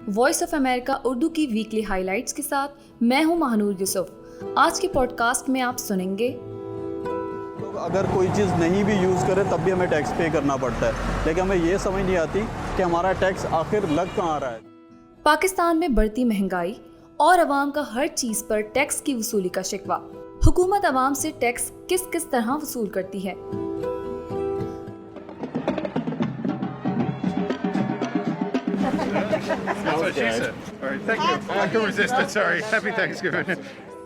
Voice of America Urdu की weekly highlights के साथ मैं हूं महानूर यूसुफ। आज के पॉडकास्ट में आप सुनेंगे अगर कोई चीज़ नहीं भी यूज़ करे तब भी हमें टैक्स पे करना पड़ता है, लेकिन हमें ये समझ नहीं आती कि हमारा टैक्स आखिर लग कहाँ रहा है। पाकिस्तान में बढ़ती महंगाई और अवाम का हर चीज़ पर टैक्स की वसूली का शिकवा। हुकूमत अवाम से टैक्स किस किस तरह वसूल करती है।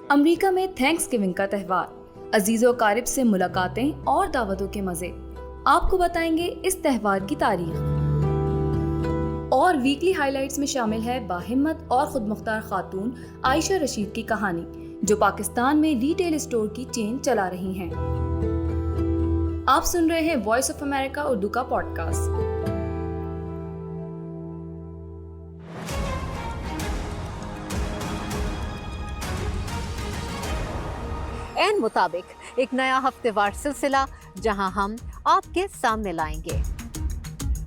अमरीका में थैंक्सगिविंग का त्यौहार, अजीज़ो अकारिब से मुलाकातें और दावतों के मज़े। आपको बताएंगे इस त्यौहार की तारीख। और वीकली हाइलाइट्स में शामिल है बाहिम्मत और खुदमुख्तार खातून आयशा रशीद की कहानी, जो पाकिस्तान में रिटेल स्टोर की चेन चला रही हैं। आप सुन रहे हैं वॉइस ऑफ अमेरिका उर्दू का पॉडकास्ट। एन मुताबिक एक नया हफ्तेवार सिलसिला जहां हम आपके सामने लाएंगे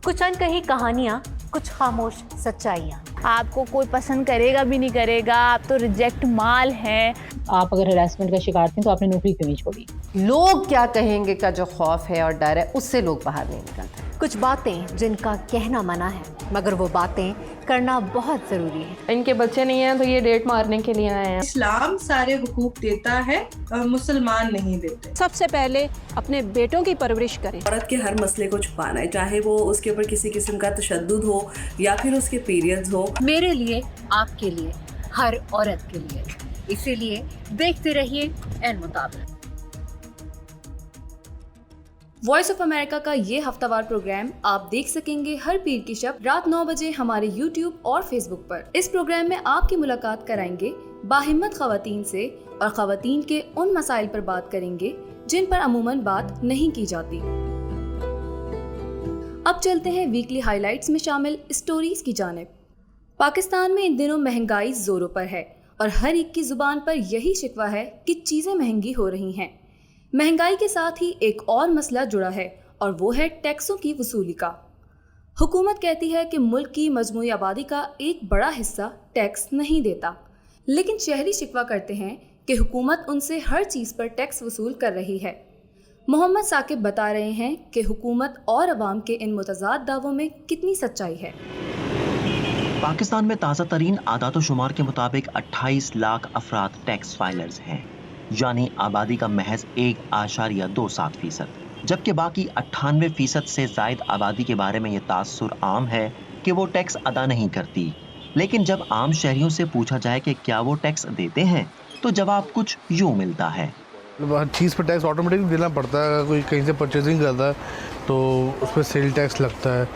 कुछ अनकही कहानियां, कुछ खामोश सच्चाइयां। आपको कोई पसंद करेगा भी नहीं करेगा, आप तो रिजेक्ट माल हैं। आप अगर हरासमेंट का शिकार थे तो आपने नौकरी क्यों नहीं छोड़ी? लोग क्या कहेंगे का जो खौफ है और डर है, उससे लोग बाहर नहीं निकलते। कुछ बातें जिनका कहना मना है, मगर वो बातें करना बहुत जरूरी है। इनके बच्चे नहीं हैं तो ये डेट मारने के लिए आए हैं। इस्लाम सारे हुकूक देता है, मुसलमान नहीं देते। सबसे पहले अपने बेटों की परवरिश करें। औरत के हर मसले को छुपाना है, चाहे वो उसके ऊपर किसी किस्म का तशद्दुद हो या फिर उसके पीरियड्स हो। मेरे लिए, आपके लिए, हर औरत के लिए। इसीलिए देखते रहिए एन मुताबिक। वॉइस ऑफ अमेरिका का ये हफ्तावार प्रोग्राम आप देख सकेंगे हर पीर की शब रात 9 बजे हमारे YouTube और Facebook पर। इस प्रोग्राम में आपकी मुलाकात कराएंगे बाहिम्मत खवातीन से और खवातीन के उन मसाइल पर बात करेंगे जिन पर अमूमन बात नहीं की जाती। अब चलते हैं वीकली हाइलाइट्स में शामिल स्टोरीज की जानिब। पाकिस्तान में इन दिनों महंगाई जोरों पर है और हर एक की जुबान पर यही शिकवा है कि चीजें महंगी हो रही हैं। महंगाई के साथ ही एक और मसला जुड़ा है और वो है टैक्सों की वसूली का। हुकूमत कहती है कि मुल्क की मजमूई आबादी का एक बड़ा हिस्सा टैक्स नहीं देता, लेकिन शहरी शिकवा करते हैं कि हुकूमत उनसे हर चीज़ पर टैक्स वसूल कर रही है। मोहम्मद साकिब बता रहे हैं कि हुकूमत और अवाम के इन मुतज़ाद दावों में कितनी सच्चाई है। पाकिस्तान में ताज़ा तरीन आदातो शुमार के मुताबिक 28 लाख अफराद टैक्स फाइलर्स हैं, यानी आबादी का महज 1.27%, जबकि बाकी 98% से जायद आबादी के बारे में ये तासुर आम है कि वो टैक्स अदा नहीं करती। लेकिन जब आम शहरियों से पूछा जाए कि क्या वो टैक्स देते हैं तो जवाब कुछ यूँ मिलता है। हर चीज़ पर टैक्स ऑटोमेटिकली देना पड़ता है। अगर कोई कहीं से परचेजिंग करता है तो उस पर सेल टैक्स लगता है,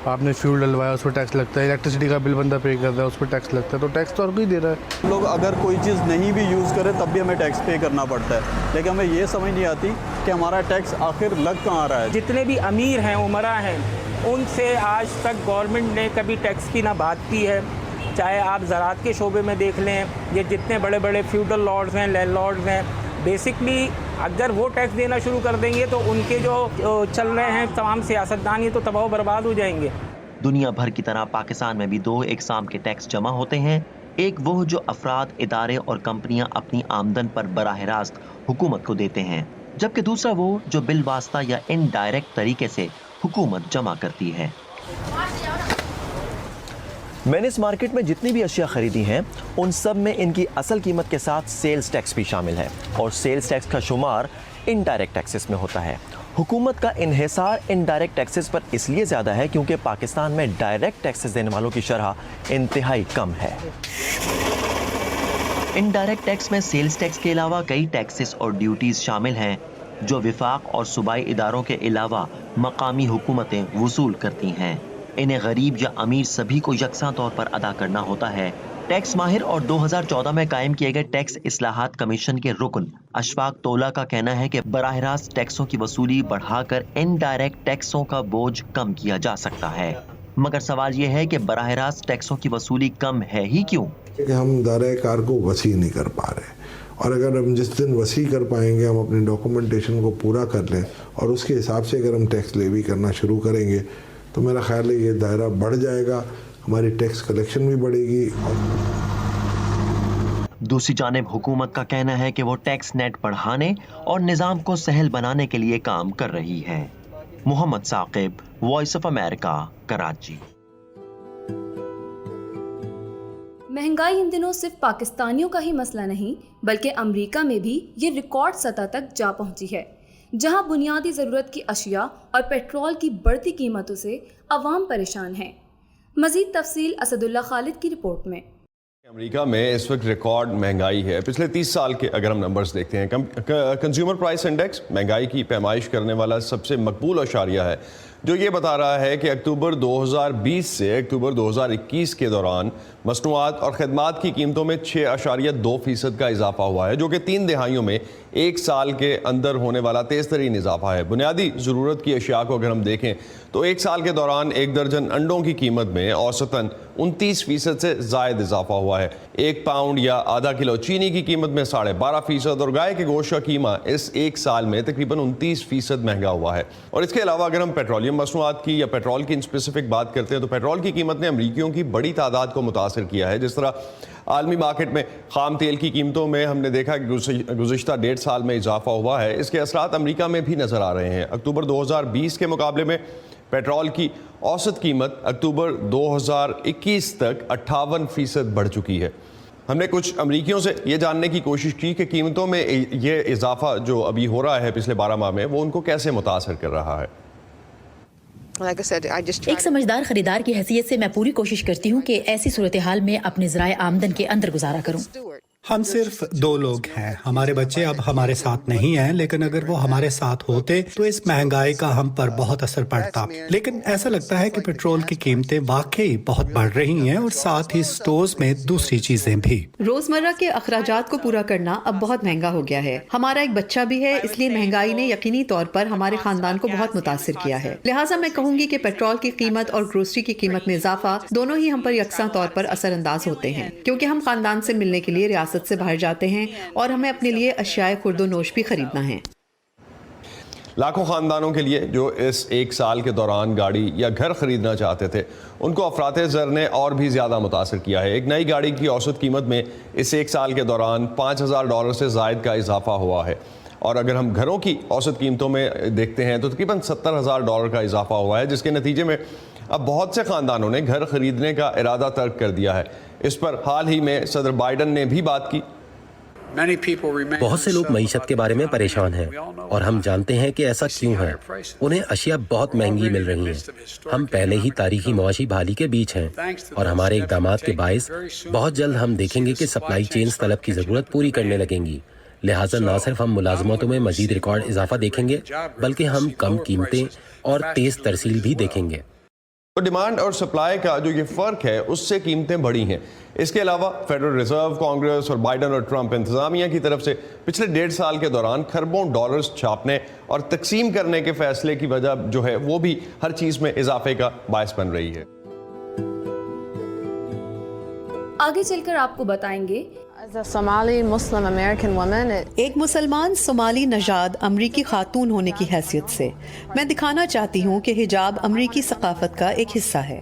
आपने फ्यूल डलवाया उस पर टैक्स लगता है, इलेक्ट्रिसिटी का बिल बंदा पे करता है उस पर टैक्स लगता है, तो टैक्स तो हर कोई दे रहा है। लोग अगर कोई चीज़ नहीं भी यूज़ करे तब भी हमें टैक्स पे करना पड़ता है, लेकिन हमें ये समझ नहीं आती कि हमारा टैक्स आखिर लग कहाँ रहा है। जितने भी अमीर हैं, उमरा हैं, उनसे आज तक गवर्नमेंट ने कभी टैक्स की ना बात की है। चाहे आप ज़राअत के शोबे में देख लें, ये जितने बड़े बड़े फ्यूडल लॉर्ड्स हैं, लैंडलॉर्ड्स हैं, बेसिकली अगर वो टैक्स देना शुरू कर देंगे तो उनके जो चल रहे हैं तमाम सियासतदान, ये तो तबाह बर्बाद हो जाएंगे। दुनिया भर की तरह पाकिस्तान में भी दो इकसाम के टैक्स जमा होते हैं। एक वो जो अफराद, इदारे और कंपनियां अपनी आमदन पर बराह रास्त हुकूमत को देते हैं, जबकि दूसरा वो जो बिल वास्ता या इनडायरेक्ट तरीके से हुकूमत जमा करती है। मैंने इस मार्केट में जितनी भी अशिया खरीदी हैं उन सब में इनकी असल कीमत के साथ सेल्स टैक्स भी शामिल है, और सेल्स टैक्स का शुमार इनडायरेक्ट टैक्सेस में होता है। हुकूमत का इन्हिसार इनडायरेक्ट टैक्सेस पर इसलिए ज़्यादा है क्योंकि पाकिस्तान में डायरेक्ट टैक्सेस देने वालों की शरह इंतहाई कम है। इनडायरेक्ट टैक्स में सेल्स टैक्स के अलावा कई टैक्सेस और ड्यूटीज शामिल हैं जो विफाक और सूबाई इदारों के अलावा मकामी हुकूमतें वसूल करती हैं। इन्हें गरीब या अमीर सभी को यकसा तौर पर अदा करना होता है। टैक्स माहिर और 2014 में कायम किए गए टैक्स इस्लाहात कमीशन के रुकन अशफाक तोला का कहना है कि बराह रास्त टैक्सों की वसूली बढ़ाकर इनडायरेक्ट टैक्सों का बोझ कम किया जा सकता है। मगर सवाल यह है कि बराह रास्त टैक्सों की वसूली कम है ही क्यों? कि हम दायरे कार को वसी नहीं कर पा रहे, और अगर हम जिस दिन वसी कर पाएंगे, हम अपने डॉक्यूमेंटेशन को पूरा कर लें और उसके हिसाब से अगर हम टैक्स लेवी करना शुरू करेंगे तो मेरा ख्याल है ये दायरा बढ़ जाएगा। हमारी टैक्स कलेक्शन भी बढ़ेगी। दूसरी जानिब हुकूमत का कहना है कि वो टैक्स नेट बढ़ाने और निज़ाम को सहल बनाने के लिए काम कर रही है। Mohammad Saqib, voice of America, Karachi. महंगाई इन दिनों सिर्फ पाकिस्तानियों का ही मसला नहीं, बल्कि अमेरिका में भी ये रिकॉर्ड सतह तक जा पहुंची है, जहां बुनियादी ज़रूरत की अशिया और पेट्रोल की बढ़ती कीमतों से अवाम परेशान हैं। मज़ीद तफसील असदुल्ला खालिद की रिपोर्ट में। अमेरिका में इस वक्त रिकॉर्ड महंगाई है। पिछले 30 साल के अगर हम नंबर्स देखते हैं, कंज्यूमर प्राइस इंडेक्स महंगाई की पैमाइश करने वाला सबसे मकबूल अशारिया है, जो ये बता रहा है कि अक्टूबर 2020 से अक्टूबर 2021 के दौरान मसनूआत और ख़दमात की कीमतों में 6.2% का इजाफा हुआ है, जो कि 3 दिहाइयों में एक साल के अंदर होने वाला तेज़ तरीन इजाफा है। बुनियादी ज़रूरत की अशिया को अगर हम देखें तो एक साल के दौरान 1 दर्जन अंडों की कीमत में औसतन 29% से ज़ायद इजाफा हुआ है। 1 पाउंड या आधा किलो चीनी की कीमत में 12.5% और गाय के गोश्त का कीमा इस एक साल में तकरीबन 29% महंगा हुआ है। और इसके अलावा अगर हम पेट्रोलियम मसनूआत की या पेट्रोल की स्पेसिफिक बात करते हैं तो पेट्रोल की कीमत ने अमरीकियों की बड़ी तादाद को मुतासर किया है। जिस तरह आलमी मार्केट में खाम तेल की कीमतों में हमने देखा कि गुज़िश्ता 1.5 साल में इजाफा हुआ है, इसके असरात अमरीका में भी नज़र आ रहे हैं। अक्टूबर 2020 के मुकाबले में पेट्रोल की औसत कीमत अक्टूबर 2021 तक 58% बढ़ चुकी है। हमने कुछ अमरीकियों से ये जानने की कोशिश की कि कीमतों में ये इजाफा जो अभी हो रहा है पिछले 12 माह में, वो उनको कैसे मुतासर कर रहा है। एक समझदार खरीदार की हैसियत से मैं पूरी कोशिश करती हूँ कि ऐसी सूरत हाल में अपने ज़राए आमदन के अंदर गुजारा करूँ। हम सिर्फ 2 लोग हैं, हमारे बच्चे अब हमारे साथ नहीं हैं, लेकिन अगर वो हमारे साथ होते तो इस महंगाई का हम पर बहुत असर पड़ता। लेकिन ऐसा लगता है कि पेट्रोल की कीमतें वाकई बहुत बढ़ रही हैं और साथ ही स्टोर्स में दूसरी चीजें भी। रोजमर्रा के अखराजात को पूरा करना अब बहुत महंगा हो गया है। हमारा एक बच्चा भी है, इसलिए महंगाई ने यकीनी तौर पर हमारे खानदान को बहुत मुतासिर किया है। लिहाजा मैं कहूँगी कि पेट्रोल की कीमत और ग्रोसरी की कीमत में इजाफा दोनों ही हम पर यकसा तौर पर असरअंदाज होते हैं, क्योंकि हम खानदान से मिलने के लिए रियासत से बाहर जाते हैं और हमें अपने लिए अशियाए खुर्दो नोश भी खरीदना है। लाखों ख़ानदानों के लिए जो इस एक साल के दौरान गाड़ी या घर ख़रीदना चाहते थे, उनको अफराते ज़र ने और भी ज़्यादा मुतासर किया है। एक नई गाड़ी की औसत कीमत में इस एक साल के दौरान $5,000 से ज़ायद का इजाफा हुआ है। और अगर हम घरों की औसत कीमतों में देखते हैं तो तकरीबन $70,000 का इजाफा हुआ है, जिसके नतीजे में अब बहुत से ख़ानदानों ने घर ख़रीदने का इरादा तर्क कर दिया है। इस पर हाल ही में सदर बाइडन ने भी बात की। बहुत से लोग मईशत के बारे में परेशान हैं और हम जानते हैं कि ऐसा क्यों है। उन्हें अशिया बहुत महंगी मिल रही हैं। हम पहले ही तारीखी मुआशी बहाली के बीच हैं और हमारे इक़दामात के बाइस बहुत जल्द हम देखेंगे कि सप्लाई चेन्स तलब की ज़रूरत पूरी करने लगेंगी। लिहाजा न सिर्फ हम मुलाजमतों में मजीद रिकॉर्ड इजाफा देखेंगे, बल्कि हम कम कीमतें और तेज़ तरसील भी देखेंगे। तो डिमांड और सप्लाई का जो ये फ़र्क है, उससे कीमतें बढ़ी हैं। इसके अलावा फेडरल रिजर्व, कांग्रेस और बाइडन और ट्रंप इंतज़ामिया की तरफ से पिछले 1.5 साल के दौरान खरबों डॉलर्स छापने और तकसीम करने के फैसले की वजह जो है वो भी हर चीज़ में इजाफे का बायस बन रही है। आगे चलकर आपको बताएंगे एक मुसलमान सोमाली नजाद अमरीकी खातून होने की हैसियत से मैं दिखाना चाहती हूँ कि हिजाब अमरीकी सकाफत का एक हिस्सा है।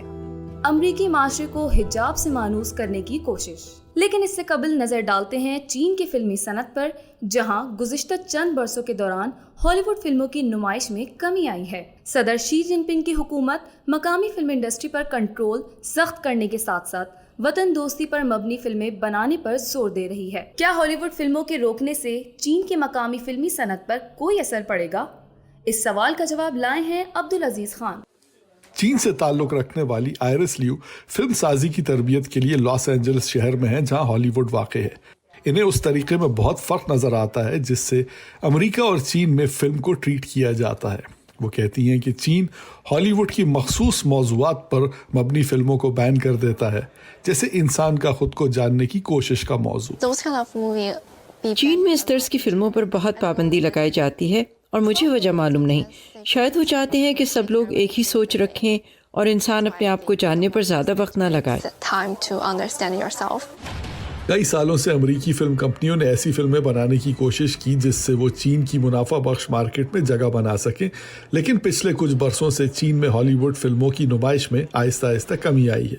अमरीकी माशरे को हिजाब से मानूस करने की कोशिश। लेकिन इससे कबल नजर डालते हैं चीन की फिल्मी सनत पर, जहां गुज़िश्ता चंद बरसों के दौरान हॉलीवुड फिल्मों की नुमाइश में कमी आई है। सदर शी जिनपिंग की हुकूमत मकामी फिल्म इंडस्ट्री पर कंट्रोल सख्त करने के साथ साथ वतन दोस्ती पर मबनी फिल्में बनाने पर जोर दे रही है। क्या हॉलीवुड फिल्मों के रोकने से चीन की मकामी फिल्मी सनत पर कोई असर पड़ेगा? इस सवाल का जवाब लाए हैं अब्दुल अजीज खान। चीन से ताल्लुक रखने वाली आयरिस लियू फिल्म साजी की तरबियत के लिए लॉस एंजलिस शहर में है, जहां हॉलीवुड वाक़ है। इन्हें उस तरीके में बहुत फ़र्क नज़र आता है जिससे अमेरिका और चीन में फिल्म को ट्रीट किया जाता है। वो कहती हैं कि चीन हॉलीवुड की मखसूस मौज़ूआत पर मबनी फिल्मों को बैन कर देता है, जैसे इंसान का खुद को जानने की कोशिश का मौजू। चीन में इस तरह की फिल्मों पर बहुत पाबंदी लगाई जाती है और मुझे वजह मालूम नहीं। शायद वो चाहते हैं कि सब लोग एक ही सोच रखें और इंसान अपने आप को जानने पर ज़्यादा वक्त ना लगाए। कई सालों से अमेरिकी फिल्म कंपनियों ने ऐसी फिल्में बनाने की कोशिश की जिससे वो चीन की मुनाफा बख्श मार्केट में जगह बना सकें, लेकिन पिछले कुछ बरसों से चीन में हॉलीवुड फिल्मों की नुमाइश में आहिस्ता आहिस्ता कमी आई है।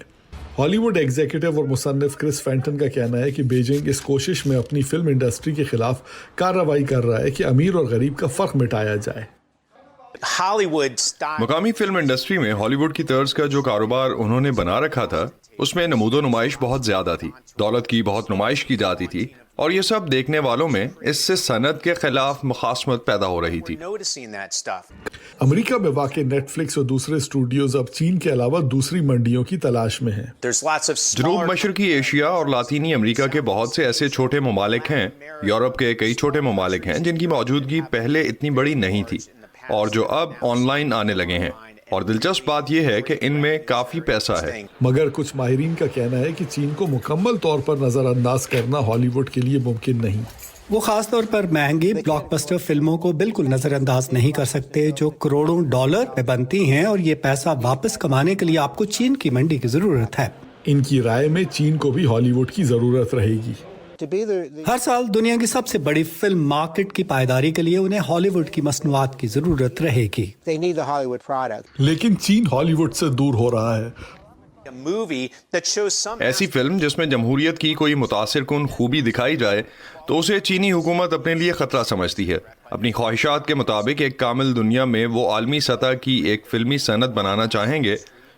हॉलीवुड एग्जीक्यूटिव और मुसन्निफ क्रिस फैंटन का कहना है कि बीजिंग इस कोशिश में अपनी फिल्म इंडस्ट्री के खिलाफ कार्रवाई कर रहा है कि अमीर और गरीब का फ़र्क मिटाया जाए। मुकामी फिल्म इंडस्ट्री में हॉलीवुड की तर्ज का जो कारोबार उन्होंने बना रखा था उसमें नमूदो नुमाइश बहुत ज्यादा थी, दौलत की बहुत नुमाइश की जाती थी और ये सब देखने वालों में इससे सनद के खिलाफ मुखासमत पैदा हो रही थी। अमेरिका में वाक़ नेटफ्लिक्स और दूसरे स्टूडियोज अब चीन के अलावा दूसरी मंडियों की तलाश में हैं। जनूब मशरकी एशिया और लातीनी अमेरिका के बहुत से ऐसे छोटे ममालिक हैं, यूरोप के कई छोटे ममालिक हैं जिनकी मौजूदगी पहले इतनी बड़ी नहीं थी और जो अब ऑनलाइन आने लगे हैं, और दिलचस्प बात यह है कि इनमें काफी पैसा है। मगर कुछ माहिरीन का कहना है कि चीन को मुकम्मल तौर पर नजरअंदाज करना हॉलीवुड के लिए मुमकिन नहीं। वो खास तौर पर महंगी ब्लॉकबस्टर फिल्मों को बिल्कुल नजरअंदाज नहीं कर सकते जो करोड़ों डॉलर में बनती हैं, और ये पैसा वापस कमाने के लिए आपको चीन की मंडी की जरूरत है। इनकी राय में चीन को भी हॉलीवुड की जरूरत रहेगी। हर साल दुनिया की सबसे बड़ी फिल्म मार्केट की पायदारी के लिए उन्हें हॉलीवुड की मसनूआत की जरूरत रहेगी। लेकिन चीन हॉलीवुड से दूर हो रहा है। ऐसी फिल्म जिसमें जमहूरियत की कोई मुतासिर कुन खूबी दिखाई जाए तो उसे चीनी हुकूमत अपने लिए खतरा समझती है। अपनी ख्वाहिशात के मुताबिक एक कामिल दुनिया में वो आलमी सतह की एक फिल्मी सनत बनाना चाहेंगे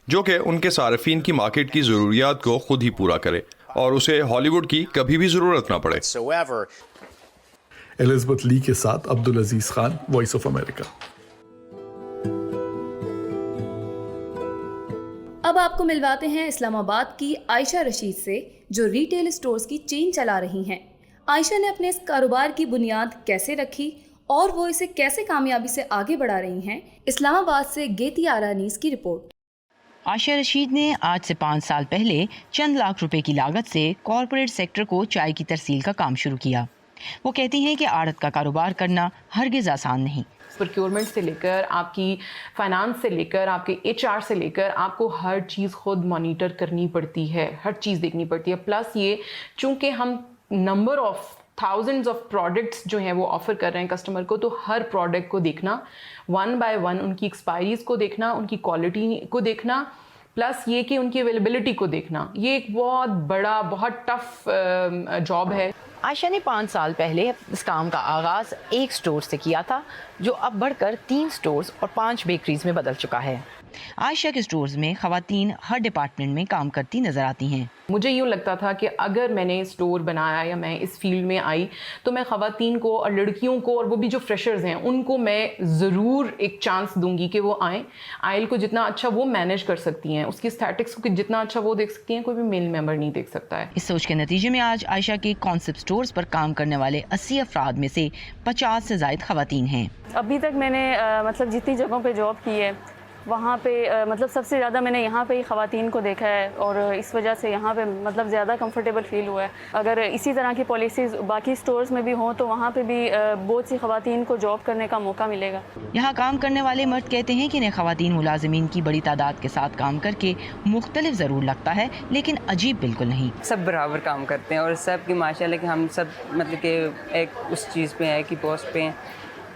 जो कि उनके सार्फिन की मार्केट की ज़रूरियात को खुद ही पूरा करे और उसे हॉलीवुड की कभी भी जरूरत ना पड़े। एलिजाबेथ ली के साथ अब्दुल अजीज खान, वॉइस ऑफ अमेरिका। अब आपको मिलवाते हैं इस्लामाबाद की आयशा रशीद से, जो रिटेल स्टोर्स की चेन चला रही हैं। आयशा ने अपने इस कारोबार की बुनियाद कैसे रखी और वो इसे कैसे कामयाबी से आगे बढ़ा रही हैं, इस्लामाबाद से गेती आरानीस की रिपोर्ट। आयशा रशीद ने आज से 5 साल पहले चंद लाख रुपए की लागत से कॉरपोरेट सेक्टर को चाय की तरसील का काम शुरू किया। वो कहती हैं कि आड़त का कारोबार करना हरगिज़ आसान नहीं। प्रोक्योरमेंट से लेकर आपकी फाइनेंस से लेकर आपके HR से लेकर आपको हर चीज़ खुद मॉनिटर करनी पड़ती है, हर चीज़ देखनी पड़ती है। प्लस ये चूँकि हम number of thousands of products जो हैं वो ऑफ़र कर रहे हैं कस्टमर को, तो हर प्रोडक्ट को देखना, 1 बाय 1 उनकी एक्सपायरीज़ को देखना, उनकी क्वालिटी को देखना, प्लस ये कि उनकी अवेलेबिलिटी को देखना, ये एक बहुत बड़ा बहुत टफ जॉब है। आयशा ने 5 साल पहले इस काम का आगाज़ एक स्टोर से किया था जो अब बढ़कर 3 स्टोर्स और 5 बेकरीज में बदल चुका है। आयशा के स्टोर्स में ख़वातीन हर डिपार्टमेंट में काम करती नज़र आती हैं। मुझे यूँ लगता था कि अगर मैंने स्टोर बनाया या मैं इस फील्ड में आई तो मैं ख़वातीन को और लड़कियों को और वो भी जो फ्रेशर्स हैं उनको मैं ज़रूर एक चांस दूंगी कि वो आएँ। आयल को जितना अच्छा वो मैनेज कर सकती हैं, उसकी स्टैटिक्स को जितना अच्छा वो देख सकती हैं, कोई भी मेल मेंबर नहीं देख सकता है। इस सोच के नतीजे में आज आयशा के कॉन्सेप्ट स्टोर्स पर काम करने वाले 80 अफराद में से 50 से ज़ायद ख़वातीन हैं। अभी तक मैंने मतलब जितनी जगहों पे जॉब की है वहाँ पे मतलब सबसे ज़्यादा मैंने यहाँ पे ही ख़वातीन को देखा है और इस वजह से यहाँ पे मतलब ज़्यादा कंफर्टेबल फील हुआ है। अगर इसी तरह की पॉलिसीज़ बाकी स्टोर्स में भी हों तो वहाँ पे भी बहुत सी ख़वातीन को जॉब करने का मौका मिलेगा। यहाँ काम करने वाले मर्द कहते हैं कि इन्हें ख़वातीन मुलाजिमीन की बड़ी तादाद के साथ काम करके मुख्तलिफ ज़रूर लगता है, लेकिन अजीब बिल्कुल नहीं। सब बराबर काम करते हैं और सब की माशाल्लाह कि हम सब मतलब कि एक उस चीज़ पे है कि पोस्ट पे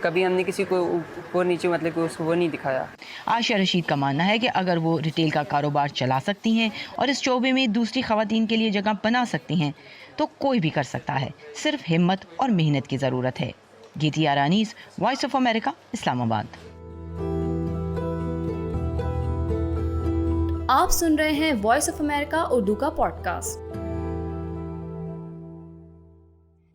कभी हमने किसी को ऊपर नीचे मतलब कि उसको वो नहीं दिखाया। आयशा रशीद का मानना है कि अगर वो रिटेल का कारोबार चला सकती हैं और इस शोबे में दूसरी ख़वातीन के लिए जगह बना सकती हैं तो कोई भी कर सकता है, सिर्फ हिम्मत और मेहनत की ज़रूरत है। गेती आरानीस, वॉइस ऑफ अमेरिका, इस्लामाबाद। आप सुन रहे हैं वॉइस ऑफ अमेरिका उर्दू का पॉडकास्ट।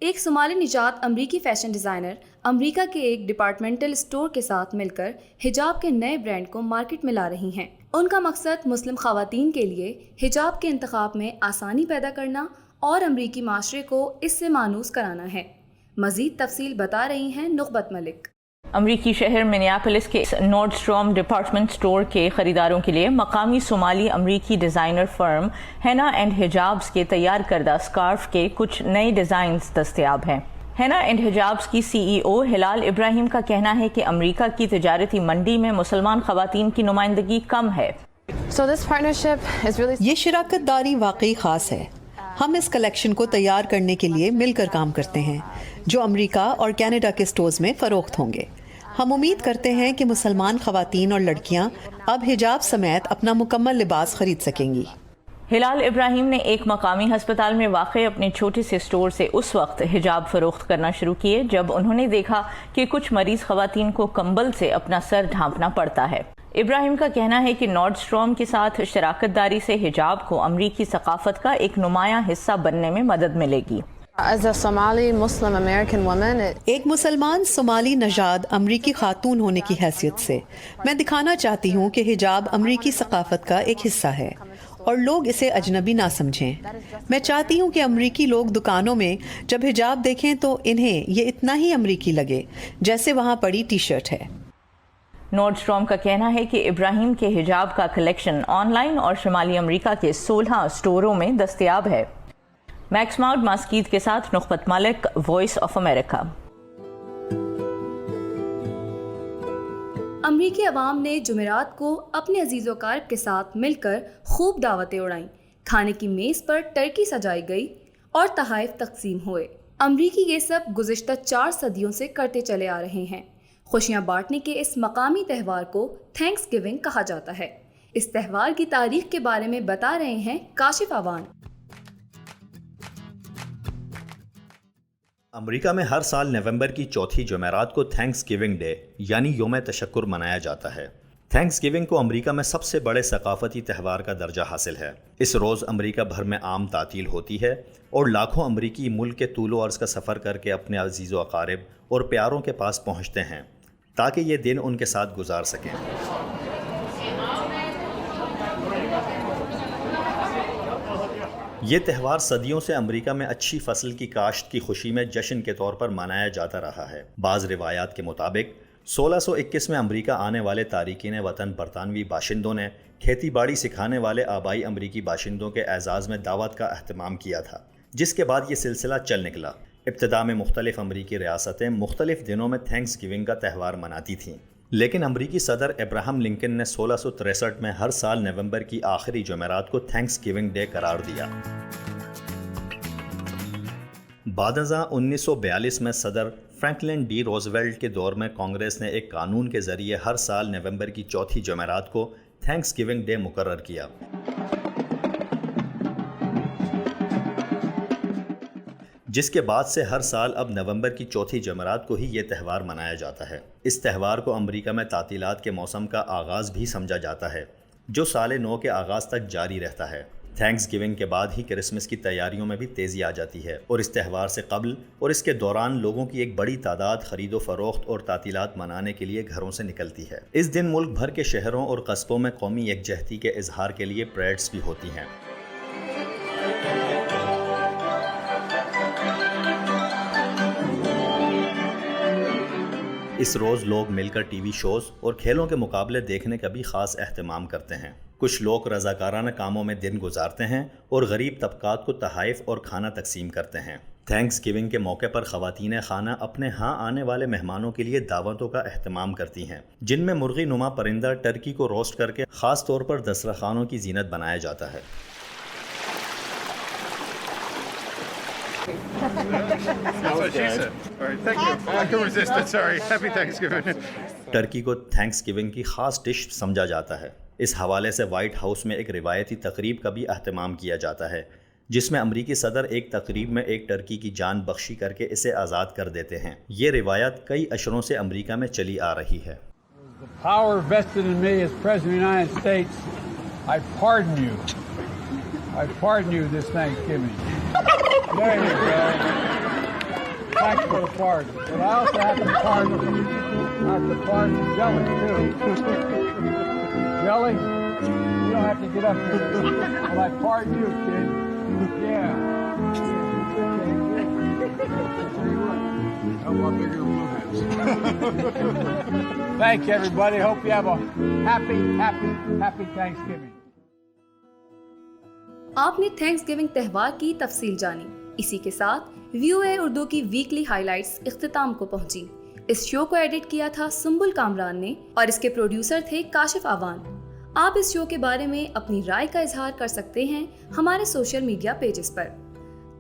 एक सोमाली निजात अमरीकी फैशन डिज़ाइनर अमरीका के एक डिपार्टमेंटल स्टोर के साथ मिलकर हिजाब के नए ब्रांड को मार्केट में ला रही हैं। उनका मकसद मुस्लिम ख़वातीन के लिए हिजाब के इंतखाब में आसानी पैदा करना और अमरीकी माशरे को इससे मानूस कराना है। मज़ीद तफसील बता रही हैं नुक़बत मलिक। अमरीकी शहर मिनियापोलिस के नॉर्डस्ट्रॉम डिपार्टमेंट स्टोर के ख़रीदारों के लिए मकामी सोमाली अमरीकी डिज़ाइनर फर्म हेना एंड हिजाब्स के तैयार करदा स्कार्फ के कुछ नए डिज़ाइंस दस्तयाब हैं। हेना एंड हिजाब्स की CEO हिलाल इब्राहिम का कहना है कि अमरीका की तिजारती मंडी में मुसलमान ख़वातीन की नुमाइंदगी कम है। ये शराकत दारी वाकई ख़ास है। हम इस कलेक्शन को तैयार करने के लिए मिलकर काम करते हैं जो अमेरिका और कनाडा के स्टोर्स में फ़रोख्त होंगे। हम उम्मीद करते हैं कि मुसलमान ख़वातीन और लड़कियां अब हिजाब समेत अपना मुकम्मल लिबास खरीद सकेंगी। ہلال ابراہیم نے ایک مقامی ہسپتال میں واقع اپنے چھوٹے سے اسٹور سے اس وقت حجاب فروخت کرنا شروع کیے جب انہوں نے دیکھا کہ کچھ مریض خواتین کو کمبل سے اپنا سر ڈھانپنا پڑتا ہے۔ ابراہیم کا کہنا ہے کہ نارڈ اسٹروم کے ساتھ شراکت داری سے حجاب کو امریکی ثقافت کا ایک نمایاں حصہ بننے میں مدد ملے گی۔ ایک مسلمان صومالی نژاد امریکی خاتون ہونے کی حیثیت سے میں دکھانا چاہتی ہوں کہ حجاب امریکی ثقافت کا ایک حصہ ہے اور لوگ اسے اجنبی نہ سمجھیں۔ میں چاہتی ہوں کہ امریکی لوگ دکانوں میں جب حجاب دیکھیں تو انہیں یہ اتنا ہی امریکی لگے جیسے وہاں پڑی ٹی شرٹ ہے۔ نارڈ اسٹروم کا کہنا ہے کہ ابراہیم کے حجاب کا کلیکشن آن لائن اور شمالی امریکہ کے 16 اسٹوروں میں دستیاب ہے۔ میکس ماؤڈ ماسکید کے ساتھ نخبت ملک، وائس آف امریکہ۔ امریکی عوام نے جمعرات کو اپنے عزیز و اقارب کے ساتھ مل کر خوب دعوتیں اڑائیں، کھانے کی میز پر ٹرکی سجائی گئی اور تحائف تقسیم ہوئے۔ امریکی یہ سب گزشتہ 4 صدیوں سے کرتے چلے آ رہے ہیں۔ خوشیاں بانٹنے کے اس مقامی تہوار کو تھینکس گیونگ کہا جاتا ہے۔ اس تہوار کی تاریخ کے بارے میں بتا رہے ہیں کاشف آوان۔ امریکہ میں ہر سال نومبر کی چوتھی جمعرات کو تھینکس گیونگ ڈے یعنی یوم تشکر منایا جاتا ہے۔ تھینکس گیونگ کو امریکہ میں سب سے بڑے ثقافتی تہوار کا درجہ حاصل ہے۔ اس روز امریکہ بھر میں عام تعطیل ہوتی ہے اور لاکھوں امریکی ملک کے طول و عرض کا سفر کر کے اپنے عزیز و اقارب اور پیاروں کے پاس پہنچتے ہیں تاکہ یہ دن ان کے ساتھ گزار سکیں۔ یہ تہوار صدیوں سے امریکہ میں اچھی فصل کی کاشت کی خوشی میں جشن کے طور پر منایا جاتا رہا ہے۔ بعض روایات کے مطابق 1621 میں امریکہ آنے والے تارکین وطن برطانوی باشندوں نے کھیتی باڑی سکھانے والے آبائی امریکی باشندوں کے اعزاز میں دعوت کا اہتمام کیا تھا، جس کے بعد یہ سلسلہ چل نکلا۔ ابتدا میں مختلف امریکی ریاستیں مختلف دنوں میں تھینکس گیونگ کا تہوار مناتی تھیں، لیکن امریکی صدر ابراہم لنکن نے 1663 میں ہر سال نومبر کی آخری جمعرات کو تھینکس گیونگ ڈے قرار دیا۔ بعد ازاں 1942 میں صدر فرینکلن ڈی روزویلٹ کے دور میں کانگریس نے ایک قانون کے ذریعے ہر سال نومبر کی چوتھی جمعرات کو تھینکس گیونگ ڈے مقرر کیا۔ جس کے بعد سے ہر سال اب نومبر کی چوتھی جمعرات کو ہی یہ تہوار منایا جاتا ہے۔ اس تہوار کو امریکہ میں تعطیلات کے موسم کا آغاز بھی سمجھا جاتا ہے، جو سال نو کے آغاز تک جاری رہتا ہے۔ تھینکس گیونگ کے بعد ہی کرسمس کی تیاریوں میں بھی تیزی آ جاتی ہے اور اس تہوار سے قبل اور اس کے دوران لوگوں کی ایک بڑی تعداد خرید و فروخت اور تعطیلات منانے کے لیے گھروں سے نکلتی ہے۔ اس دن ملک بھر کے شہروں اور قصبوں میں قومی یکجہتی کے اظہار کے لیے پریڈز بھی ہوتی ہیں۔ اس روز لوگ مل کر ٹی وی شوز اور کھیلوں کے مقابلے دیکھنے کا بھی خاص اہتمام کرتے ہیں۔ کچھ لوگ رضاکارانہ کاموں میں دن گزارتے ہیں اور غریب طبقات کو تحائف اور کھانا تقسیم کرتے ہیں۔ تھینکس گیونگ کے موقع پر خواتین خانہ اپنے ہاں آنے والے مہمانوں کے لیے دعوتوں کا اہتمام کرتی ہیں، جن میں مرغی نما پرندہ ٹرکی کو روسٹ کر کے خاص طور پر دسترخوانوں کی زینت بنایا جاتا ہے۔ ٹرکی کو تھینکس گیونگ کی خاص ڈش سمجھا جاتا ہے۔ اس حوالے سے وائٹ ہاؤس میں ایک روایتی تقریب کا بھی اہتمام کیا جاتا ہے، جس میں امریکی صدر ایک تقریب میں ایک ٹرکی کی جان بخشی کر کے اسے آزاد کر دیتے ہیں۔ یہ روایت کئی عشروں سے امریکہ میں چلی آ رہی ہے۔ I pardon you this Thanksgiving. There you go. Thanks for the pardon. But I also have to pardon Jelly too. Jelly, you don't have to get up here. But I pardon you, kid. Yeah. Thank you, everybody. Hope you have a happy Thanksgiving. آپ نے thanks giving تہوار کی تفصیل جانی۔ اسی کے ساتھ VOA Urdu کی ویکلی ہائی لائٹس اختتام کو پہنچی۔ اس شو کو ایڈٹ کیا تھا سنبل کامران نے اور اس کے پروڈیوسر تھے کاشف آوان۔ آپ اس شو کے بارے میں اپنی رائے کا اظہار کر سکتے ہیں ہمارے سوشل میڈیا پیجز پر۔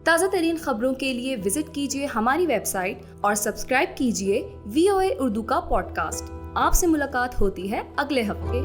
تازہ ترین خبروں کے لیے وزٹ کیجیے ہماری ویب سائٹ اور سبسکرائب کیجیے VOA اردو کا پوڈ کاسٹ۔ آپ سے ملاقات ہوتی ہے اگلے ہفتے۔